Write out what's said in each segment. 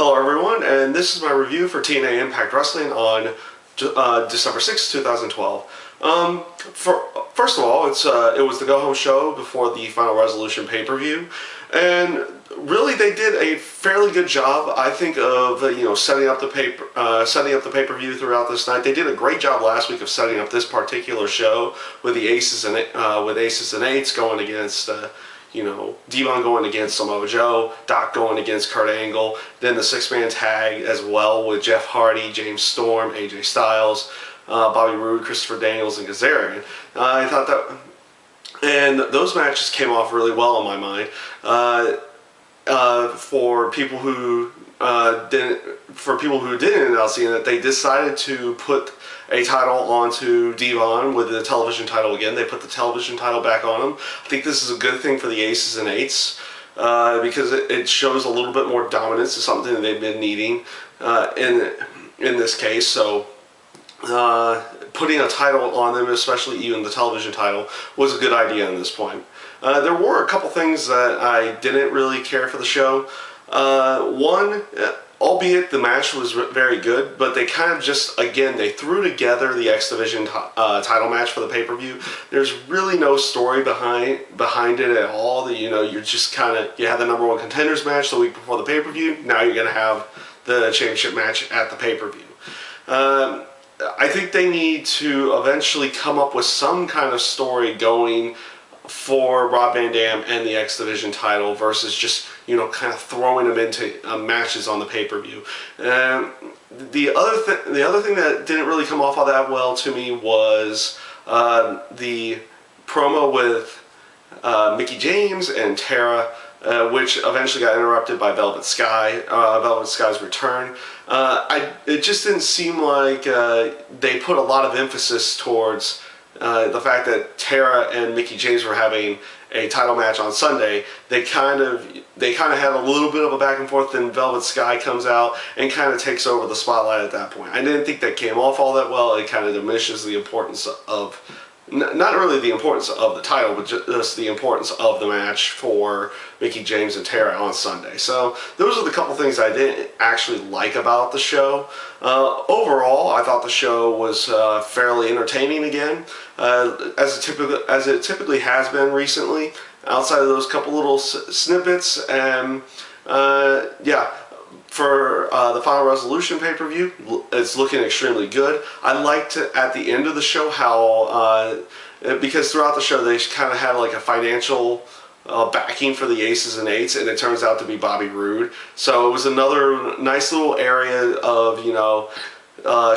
Hello everyone, and this is my review for TNA Impact Wrestling on December 6, 2012. First of all, it was the go-home show before the Final Resolution pay-per-view, and really they did a fairly good job, I think, of setting up the pay-per-view throughout this night. They did a great job last week of setting up this particular show with the Aces and Eights going against. Devon going against Samoa Joe, Doc going against Kurt Angle, then the six-man tag as well with Jeff Hardy, James Storm, AJ Styles, Bobby Roode, Christopher Daniels, and Kazarian. I thought that, and those matches came off really well in my mind. For people who didn't end up seeing it, they decided to put a title onto Devon with the television title again. They put the television title back on him. I think this is a good thing for the Aces and Eights because it shows a little bit more dominance. It's something that they've been needing in this case. So putting a title on them, especially even the television title, was a good idea at this point. There were a couple things that I didn't really care for the show. One, albeit the match was very good, but they kind of just, again, they threw together the X Division title match for the pay-per-view. There's really no story behind it at all. You're just kind of, you had the number one contenders match the week before the pay-per-view. Now you're going to have the championship match at the pay-per-view. I think they need to eventually come up with some kind of story going for Rob Van Dam and the X Division title versus just, kind of throwing them into matches on the pay-per-view. The other thing that didn't really come off all that well to me was the promo with Mickie James and Tara, which eventually got interrupted by Velvet Sky's return. It just didn't seem like they put a lot of emphasis towards the fact that Tara and Mickie James were having a title match on Sunday. They kind of had a little bit of a back and forth, then Velvet Sky comes out and kind of takes over the spotlight at that point. I didn't think that came off all that well. It kind of diminishes the importance of, not really the importance of the title, but just the importance of the match for Mickie James and Tara on Sunday. So those are the couple things I didn't actually like about the show. Overall, I thought the show was fairly entertaining again, as it typically has been recently, outside of those couple little snippets. And yeah, for the Final Resolution pay-per-view, it's looking extremely good. I liked it at the end of the show how, because throughout the show they kind of had like a financial backing for the Aces and Eights, and it turns out to be Bobby Roode. So it was another nice little area of,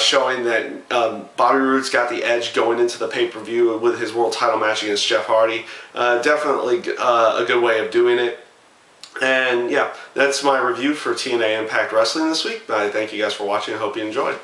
showing that Bobby Roode's got the edge going into the pay-per-view with his world title match against Jeff Hardy. Definitely a good way of doing it. And yeah, that's my review for TNA Impact Wrestling this week. I thank you guys for watching. I hope you enjoyed.